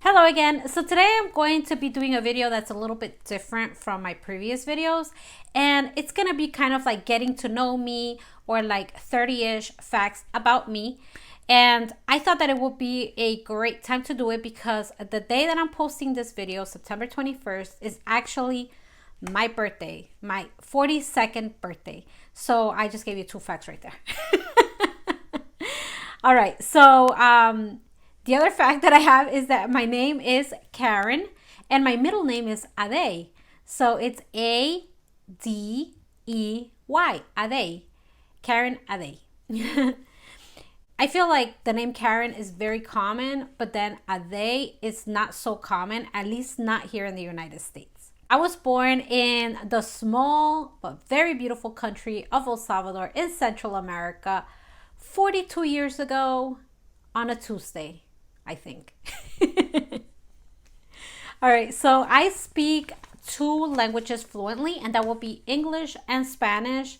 Hello again. So today I'm going to be doing a video that's a little bit different from my previous videos, and it's going to be kind of like getting to know me, or like 30-ish facts about me. And I thought that it would be a great time to do it because the day that I'm posting this video, September 21st, is actually my birthday, my 42nd birthday. So I just gave you two facts right there. All right, so the other fact that I have is that my name is Karen and my middle name is Ade. So it's Adey, Ade. Karen Ade. I feel like the name Karen is very common, but then Ade is not so common, at least not here in the United States. I was born in the small but very beautiful country of El Salvador in Central America 42 years ago on a Tuesday, I think. All right, so I speak two languages fluently, and that will be English and Spanish.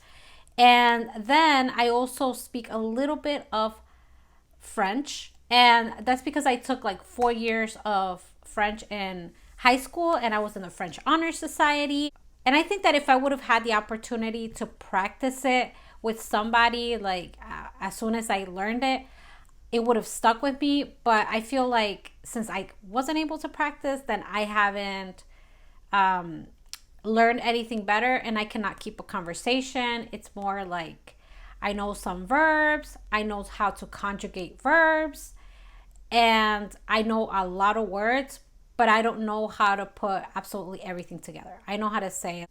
And then I also speak a little bit of French, and that's because I took like 4 years of French in high school, and I was in the French Honor Society. And I think that if I would have had the opportunity to practice it with somebody, like as soon as I learned it, it would have stuck with me. But I feel like since I wasn't able to practice, then I haven't learned anything better, and I cannot keep a conversation. It's more like I know some verbs, I know how to conjugate verbs, and I know a lot of words, but I don't know how to put absolutely everything together. I know how to say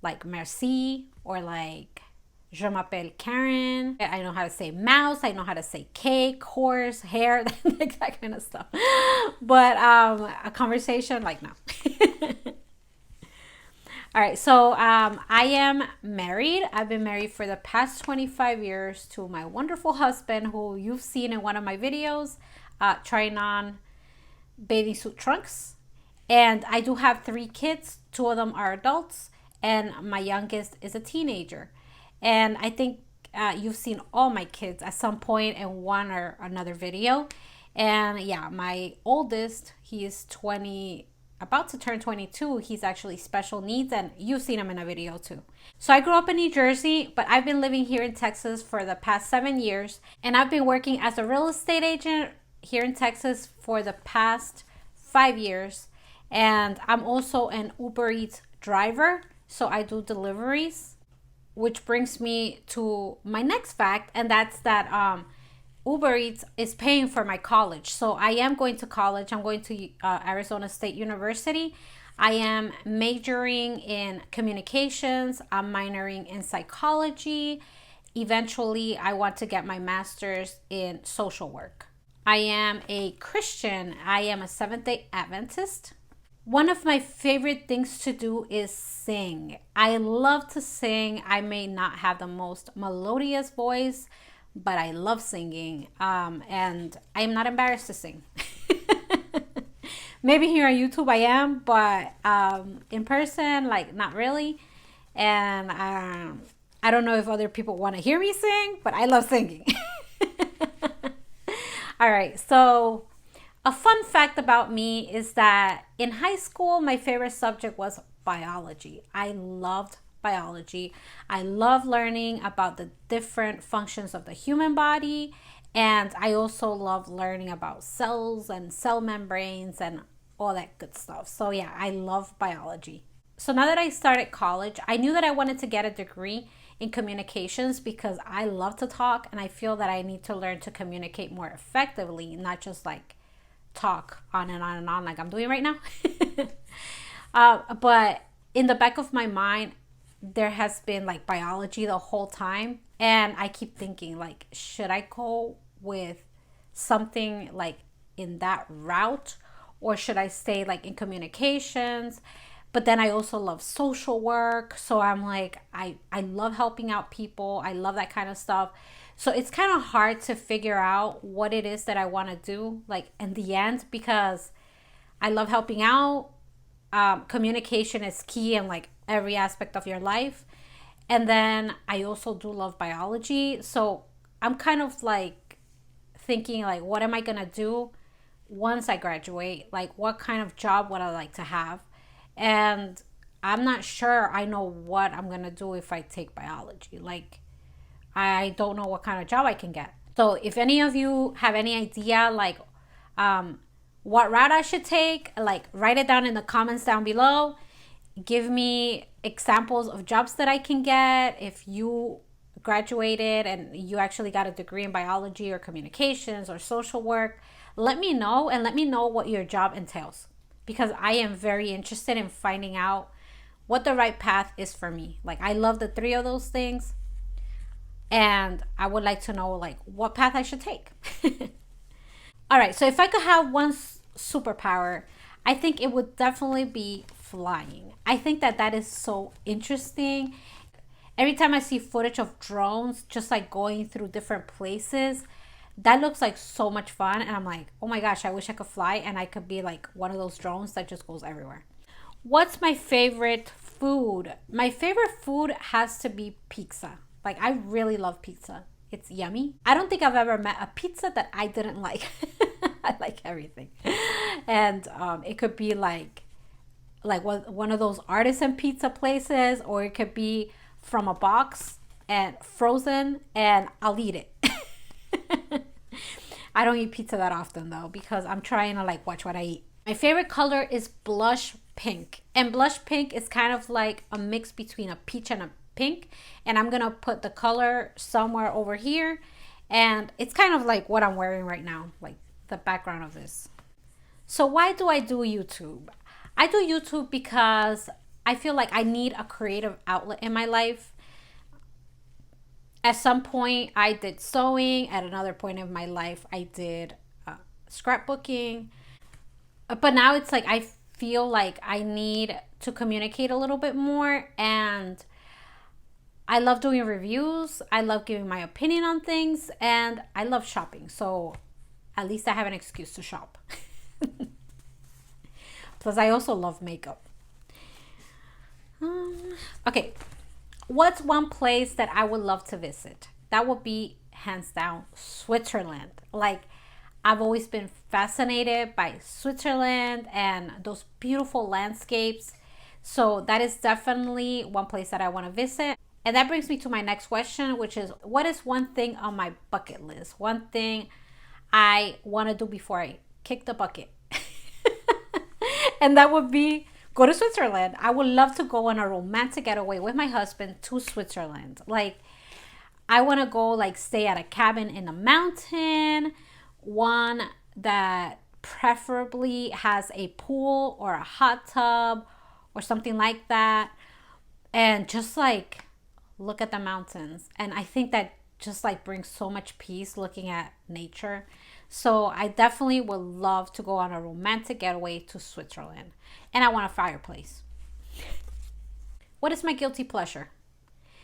like merci, or like je m'appelle Karen. I know how to say mouse. I know how to say cake, horse, hair, that kind of stuff. But a conversation, like, no. All right, so I am married. I've been married for the past 25 years to my wonderful husband, who you've seen in one of my videos, trying on bathing suit trunks. And I do have 3 kids. 2 of them are adults, and my youngest is a teenager. And I think you've seen all my kids at some point in one or another video. And yeah, my oldest, he is 20, about to turn 22. He's actually special needs, and you've seen him in a video too. So I grew up in New Jersey, but I've been living here in Texas for the past 7 years. And I've been working as a real estate agent here in Texas for the past 5 years. And I'm also an Uber Eats driver, so I do deliveries. Which brings me to my next fact, and that's that Uber Eats is paying for my college. So I am going to college. I'm going to Arizona State University. I am majoring in communications. I'm minoring in psychology. Eventually, I want to get my master's in social work. I am a Christian. I am a Seventh-day Adventist. One of my favorite things to do is sing. I love to sing. I may not have the most melodious voice, but I love singing. And I am not embarrassed to sing. Maybe here on YouTube I am, but in person, like, not really. And I don't know if other people want to hear me sing, but I love singing. All right, so a fun fact about me is that in high school, my favorite subject was biology. I loved biology. I love learning about the different functions of the human body. And I also love learning about cells and cell membranes and all that good stuff. So yeah, I love biology. So now that I started college, I knew that I wanted to get a degree in communications because I love to talk, and I feel that I need to learn to communicate more effectively, not just like talk on and on and on like I'm doing right now. But in the back of my mind, there has been like biology the whole time, and I keep thinking, like, should I go with something like in that route, or should I stay like in communications? But then I also love social work, so I'm like, I love helping out people. I love that kind of stuff. So it's kind of hard to figure out what it is that I want to do, like, in the end, because I love helping out. Communication is key in like every aspect of your life. And then I also do love biology. So I'm kind of like thinking, like, what am I going to do once I graduate, like what kind of job would I like to have. And I'm not sure I know what I'm going to do if I take biology. Like, I don't know what kind of job I can get. So if any of you have any idea, like, what route I should take, like, write it down in the comments down below. Give me examples of jobs that I can get. If you graduated and you actually got a degree in biology or communications or social work, let me know, and let me know what your job entails, because I am very interested in finding out what the right path is for me. Like, I love the three of those things, and I would like to know like what path I should take. All right, so if I could have one superpower, I think it would definitely be flying. I think that that is so interesting. Every time I see footage of drones just like going through different places, that looks like so much fun. And I'm like, oh my gosh, I wish I could fly and I could be like one of those drones that just goes everywhere. What's my favorite food? My favorite food has to be pizza. Like, I really love pizza. It's yummy. I don't think I've ever met a pizza that I didn't like. I like everything. And it could be like one of those artisan pizza places, or it could be from a box and frozen, and I'll eat it. I don't eat pizza that often though, because I'm trying to like watch what I eat. My favorite color is blush pink. And blush pink is kind of like a mix between a peach and a pink. And I'm gonna put the color somewhere over here. And it's kind of like what I'm wearing right now, like the background of this. So why do I do YouTube? I do YouTube because I feel like I need a creative outlet in my life. At some point, I did sewing. At another point of my life, I did scrapbooking. But now it's like I feel like I need to communicate a little bit more. And I love doing reviews. I love giving my opinion on things. And I love shopping. So at least I have an excuse to shop. Plus, I also love makeup. Okay. What's one place that I would love to visit? That would be, hands down, Switzerland. Like, I've always been fascinated by Switzerland and those beautiful landscapes. So that is definitely one place that I want to visit. And that brings me to my next question, which is, what is one thing on my bucket list? One thing I want to do before I kick the bucket. And that would be go to Switzerland. I would love to go on a romantic getaway with my husband to Switzerland. Like, I want to go like stay at a cabin in a mountain, one that preferably has a pool or a hot tub or something like that, and just like look at the mountains. And I think that just like brings so much peace looking at nature. So I definitely would love to go on a romantic getaway to Switzerland. And I want a fireplace. What is my guilty pleasure?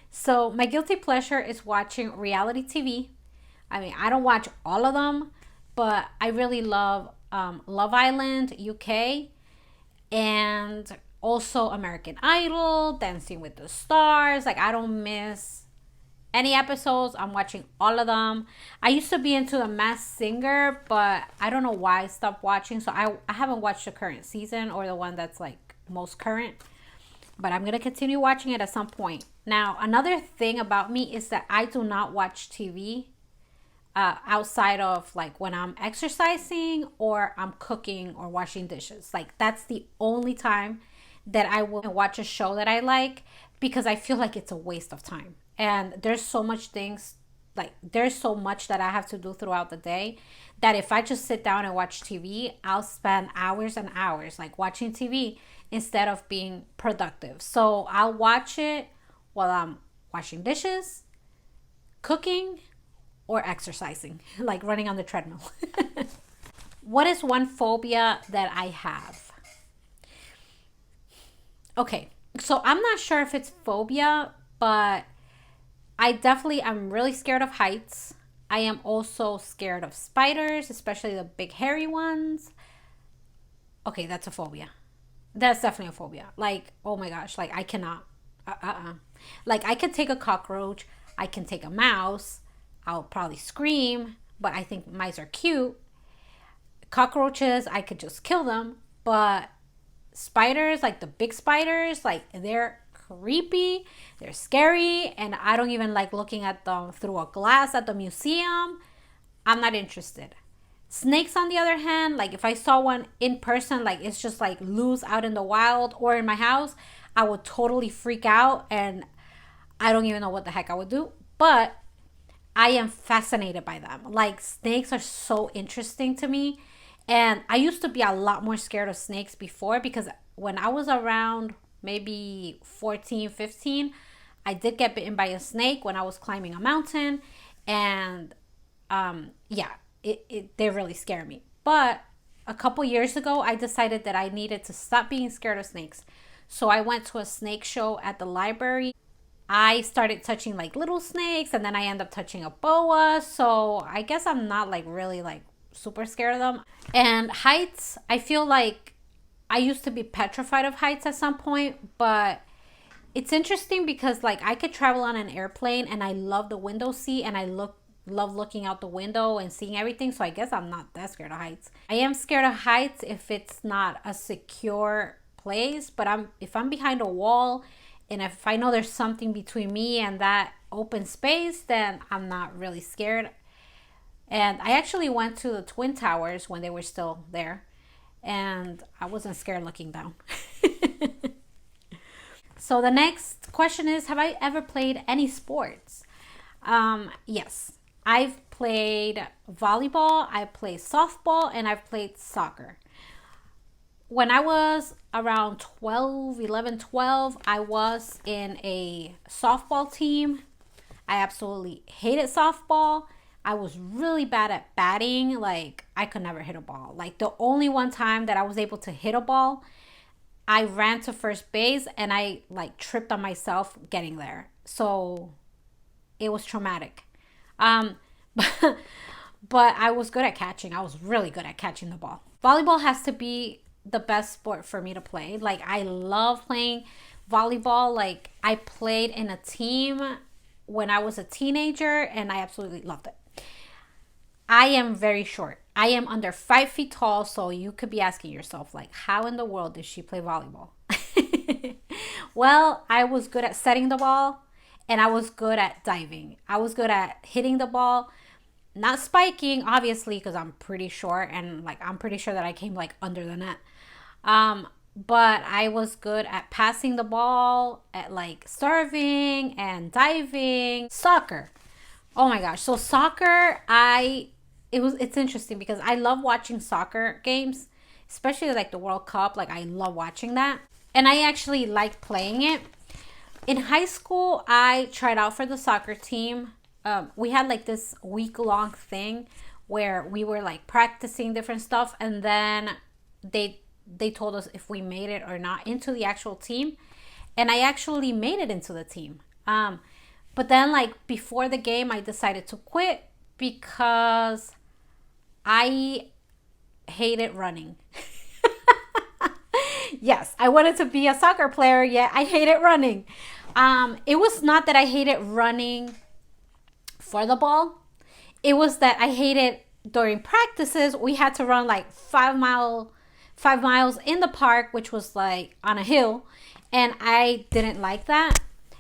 So my guilty pleasure is watching reality TV. I mean, I don't watch all of them, but I really love Love Island UK, and also American Idol, Dancing with the Stars. Like, I don't miss any episodes. I'm watching all of them. I used to be into The Masked Singer, but I don't know why I stopped watching. So I haven't watched the current season or the one that's like most current. But I'm going to continue watching it at some point. Now, another thing about me is that I do not watch TV outside of like when I'm exercising or I'm cooking or washing dishes. Like, that's the only time that I will watch a show that I like, because I feel like it's a waste of time. And there's so much things, like there's so much that I have to do throughout the day, that if I just sit down and watch TV, I'll spend hours and hours like watching TV instead of being productive. So I'll watch it while I'm washing dishes, cooking, or exercising, like running on the treadmill. What is one phobia that I have? Okay, so I'm not sure if it's phobia, but I'm really scared of heights. I am also scared of spiders, especially the big hairy ones. Okay, that's a phobia. That's definitely a phobia. Like, oh my gosh, like I cannot. Like, I can take a cockroach, I can take a mouse, I'll probably scream, but I think mice are cute. Cockroaches, I could just kill them, but spiders, like the big spiders, like they're creepy, they're scary, and I don't even like looking at them through a glass at the museum. I'm not interested. Snakes, on the other hand, like if I saw one in person, like it's just like loose out in the wild or in my house, I would totally freak out and I don't even know what the heck I would do. But I am fascinated by them. Like snakes are so interesting to me. And I used to be a lot more scared of snakes before, because when I was around maybe 14, 15, I did get bitten by a snake when I was climbing a mountain. And yeah, they really scare me. But a couple years ago, I decided that I needed to stop being scared of snakes. So I went to a snake show at the library. I started touching like little snakes, and then I end up touching a boa. So I guess I'm not like really like super scared of them. And heights, I feel like I used to be petrified of heights at some point, but it's interesting because like I could travel on an airplane and I love the window seat, and I love looking out the window and seeing everything. So I guess I'm not that scared of heights. I am scared of heights if it's not a secure place, but if I'm behind a wall and if I know there's something between me and that open space, then I'm not really scared. And I actually went to the Twin Towers when they were still there, and I wasn't scared looking down. So the next question is, have I ever played any sports? Yes, I've played volleyball, I played softball, and I've played soccer. When I was around 12, I was in a softball team. I absolutely hated softball. I was really bad at batting. Like, I could never hit a ball. Like, the only one time that I was able to hit a ball, I ran to first base and I like tripped on myself getting there. So it was traumatic. But, but I was good at catching. I was really good at catching the ball. Volleyball has to be the best sport for me to play. Like, I love playing volleyball. Like, I played in a team when I was a teenager and I absolutely loved it. I am very short. I am under 5 feet tall, so you could be asking yourself, like, how in the world did she play volleyball? Well, I was good at setting the ball, and I was good at diving. I was good at hitting the ball, not spiking, obviously, because I'm pretty short, and like I'm pretty sure that I came like under the net. But I was good at passing the ball, at like serving and diving. Soccer. Oh my gosh. So soccer, it's interesting because I love watching soccer games, especially like the World Cup. Like, I love watching that. And I actually like playing it. In high school, I tried out for the soccer team. We had like this week-long thing where we were like practicing different stuff, and then they told us if we made it or not into the actual team. And I actually made it into the team. But then like before the game, I decided to quit because I hated running. Yes, I wanted to be a soccer player, yet I hated running. It was not that I hated running for the ball. It was that I hated during practices, we had to run like 5 miles in the park, which was like on a hill. And I didn't like that.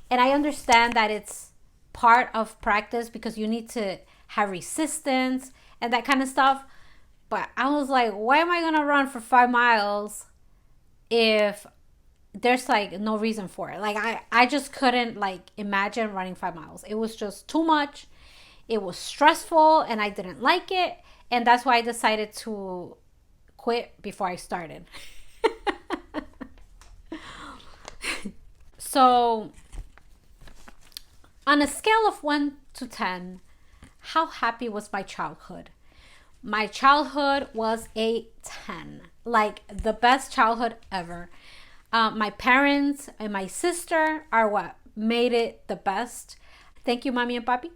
And I understand that it's part of practice because you need to have resistance and that kind of stuff. But I was like, why am I going to run for 5 miles if there's like no reason for it? Like, I just couldn't like imagine running 5 miles. It was just too much. It was stressful and I didn't like it. And that's why I decided to quit before I started. So on a scale of 1 to 10, how happy was my childhood? My childhood was a 10, like the best childhood ever. My parents and my sister are what made it the best. Thank you, Mommy and Papi,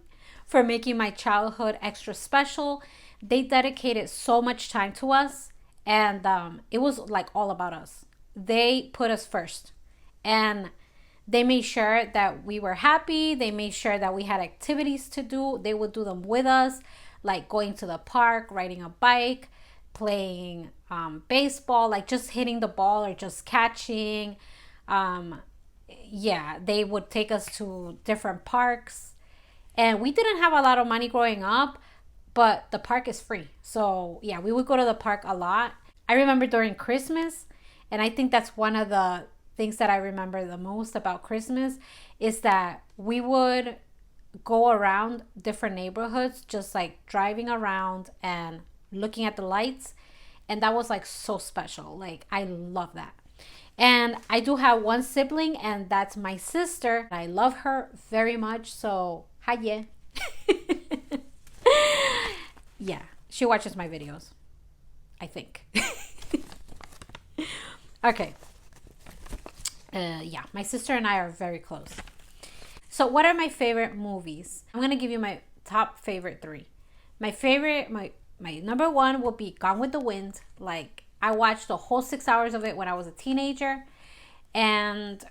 for making my childhood extra special. They dedicated so much time to us, and it was like all about us. They put us first, and they made sure that we were happy. They made sure that we had activities to do. They would do them with us, like going to the park, riding a bike. playing baseball, like just hitting the ball or just catching. Yeah, they would take us to different parks. And we didn't have a lot of money growing up, but the park is free. So yeah, we would go to the park a lot. I remember during Christmas, and I think that's one of the things that I remember the most about Christmas is that we would go around different neighborhoods, just like driving around and looking at the lights. And that was like so special. Like, I love that. And I do have one sibling, and that's my sister. I love her very much. So, hi, yeah. Yeah, she watches my videos, I think. Okay. Yeah, my sister and I are very close. So what are my favorite movies? I'm going to give you my top favorite 3. My favorite, my number 1 will be Gone with the Wind. Like, I watched the whole 6 hours of it when I was a teenager, and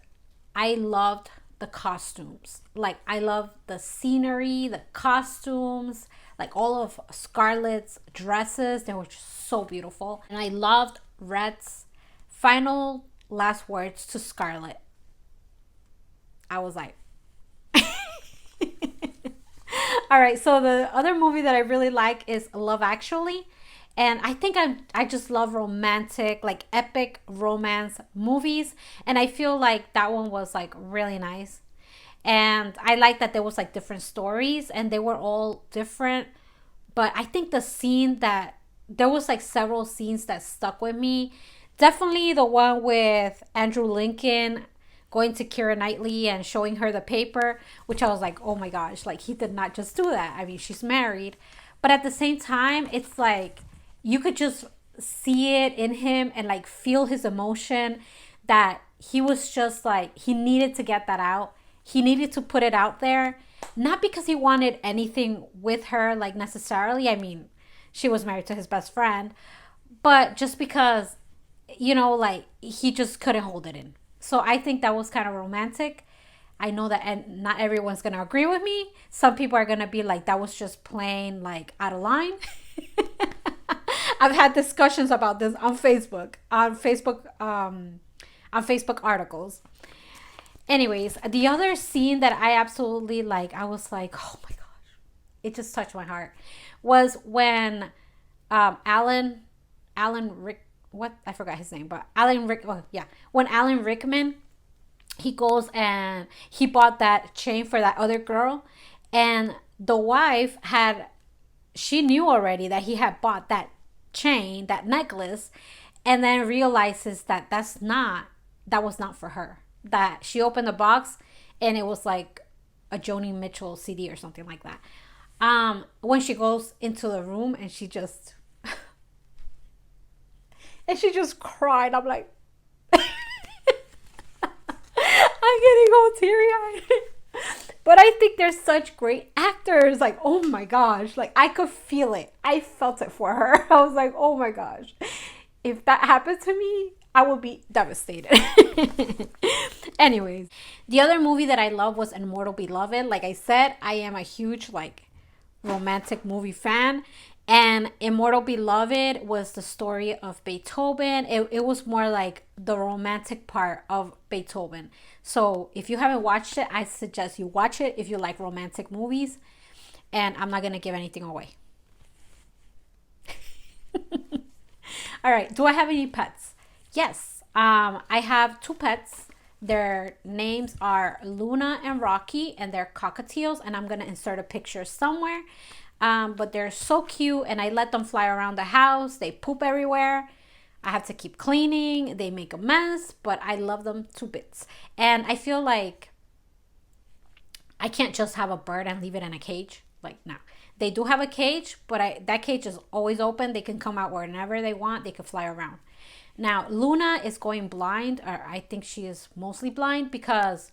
I loved the costumes. Like, I loved the scenery, the costumes, like all of Scarlett's dresses. They were just so beautiful. And I loved Red's final last words to Scarlett. I was like, all right. So the other movie that I really like is Love Actually. And I think I just love romantic, like epic romance movies. And I feel like that one was like really nice. And I like that there was like different stories and they were all different. But I think the scene that there was like several scenes that stuck with me. Definitely the one with Andrew Lincoln going to Keira Knightley and showing her the paper, which I was like, oh my gosh, like he did not just do that. I mean, she's married. But at the same time, it's like you could just see it in him and like feel his emotion that he was just like, he needed to get that out. He needed to put it out there. Not because he wanted anything with her, like necessarily. I mean, she was married to his best friend. But just because, you know, like he just couldn't hold it in. So I think that was kind of romantic. I know that and not everyone's going to agree with me. Some people are going to be like, that was just plain like out of line. I've had discussions about this on Facebook articles. Anyways, the other scene that I absolutely like, I was like, oh my gosh, it just touched my heart, was when Alan Rick, what, I forgot his name, but when Alan Rickman, he goes and he bought that chain for that other girl, and the wife she knew already that he had bought that chain, that necklace, and then realizes that that was not for her. That she opened the box and it was like a Joni Mitchell CD or something like that. When she goes into the room and she just cried. I'm like, I'm getting all teary-eyed. But I think they're such great actors. Like, oh my gosh. Like, I could feel it. I felt it for her. I was like, oh my gosh. If that happened to me, I would be devastated. Anyways, the other movie that I love was Immortal Beloved. Like I said, I am a huge like romantic movie fan. And Immortal Beloved was the story of Beethoven. It was more like the romantic part of Beethoven. So if you haven't watched it, I suggest you watch it if you like romantic movies. And I'm not going to give anything away. All right. Do I have any pets? Yes. I have 2 pets. Their names are Luna and Rocky, and they're cockatiels. And I'm going to insert a picture somewhere. But they're so cute, and I let them fly around the house. They poop everywhere. I have to keep cleaning. They make a mess, but I love them to bits. And I feel like I can't just have a bird and leave it in a cage. Like, no. They do have a cage, but that cage is always open. They can come out whenever they want. They can fly around. Now, Luna is going blind, or I think she is mostly blind, because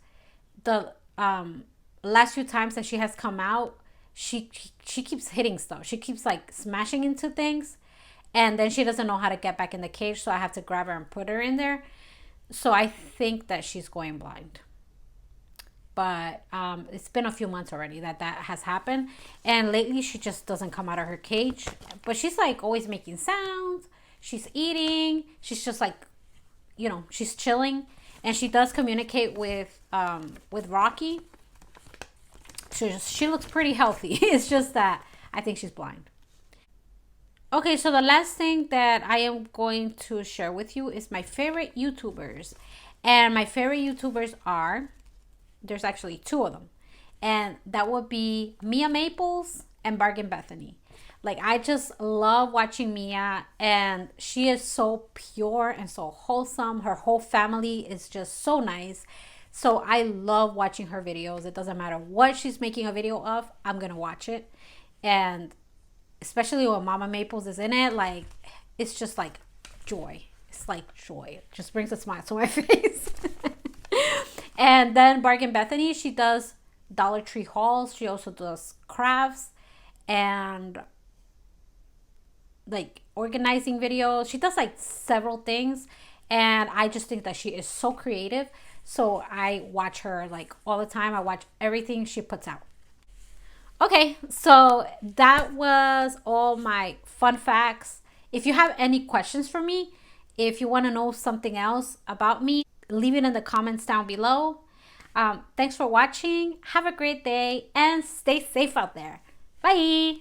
the last few times that she has come out, she keeps hitting stuff. She keeps like smashing into things, and then she doesn't know how to get back in the cage, so I have to grab her and put her in there. So I think that she's going blind. but it's been a few months already that has happened. And lately she just doesn't come out of her cage, but she's like always making sounds. She's eating. She's just like, you know, she's chilling, and she does communicate with Rocky. She looks pretty healthy. It's just that I think she's blind. Okay, so the last thing that I am going to share with you is my favorite YouTubers. And my favorite YouTubers are, there's actually two of them. And that would be Mia Maples and Bargain Bethany. Like, I just love watching Mia, and she is so pure and so wholesome. Her whole family is just so nice. So I love watching her videos. It doesn't matter what she's making a video of, I'm gonna watch it. And especially when Mama Maples is in it, like, it's just like joy. It's like joy. It just brings a smile to my face. And then Bargain Bethany, she does Dollar Tree hauls. She also does crafts and like organizing videos. She does like several things, and I just think that she is so creative. So I watch her like all the time. I watch everything she puts out. Okay, so that was all my fun facts. If you have any questions for me, if you want to know something else about me, leave it in the comments down below. Thanks for watching. Have a great day and stay safe out there. Bye.